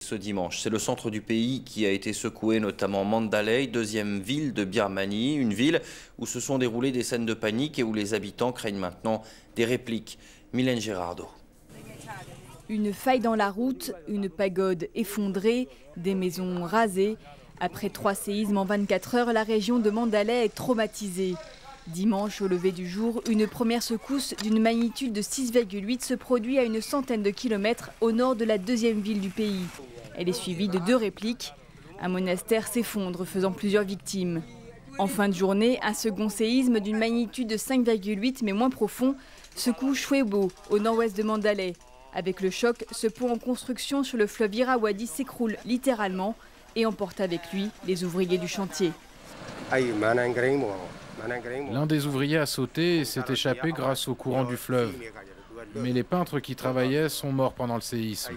ce dimanche. C'est le centre du pays qui a été secoué, notamment Mandalay, deuxième ville de Birmanie, une ville où se sont déroulées des scènes de panique et où les habitants craignent maintenant des répliques. Mylène Gérardo. Une faille dans la route, une pagode effondrée, des maisons rasées. Après 3 séismes en 24 heures, la région de Mandalay est traumatisée. Dimanche, au lever du jour, une première secousse d'une magnitude de 6,8 se produit à une centaine de kilomètres au nord de la deuxième ville du pays. Elle est suivie de 2 répliques. Un monastère s'effondre, faisant plusieurs victimes. En fin de journée, un second séisme d'une magnitude de 5,8 mais moins profond secoue Chwebo, au nord-ouest de Mandalay. Avec le choc, ce pont en construction sur le fleuve Irrawaddy s'écroule littéralement et emporte avec lui les ouvriers du chantier. L'un des ouvriers a sauté et s'est échappé grâce au courant du fleuve. Mais les peintres qui travaillaient sont morts pendant le séisme.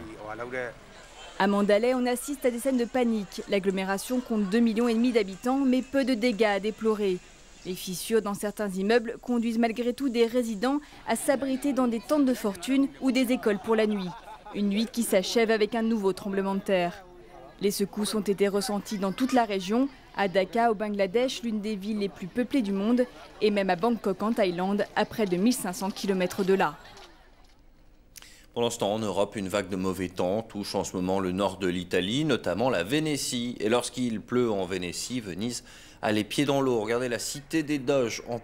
À Mandalay, on assiste à des scènes de panique. L'agglomération compte 2,5 millions d'habitants, mais peu de dégâts à déplorer. Les fissures dans certains immeubles conduisent malgré tout des résidents à s'abriter dans des tentes de fortune ou des écoles pour la nuit. Une nuit qui s'achève avec un nouveau tremblement de terre. Les secousses ont été ressenties dans toute la région, à Dhaka au Bangladesh, l'une des villes les plus peuplées du monde, et même à Bangkok en Thaïlande, à près de 1500 km de là. Pendant ce temps, en Europe, une vague de mauvais temps touche en ce moment le nord de l'Italie, notamment la Vénétie. Et lorsqu'il pleut en Vénétie, Venise a les pieds dans l'eau. Regardez la cité des Doges en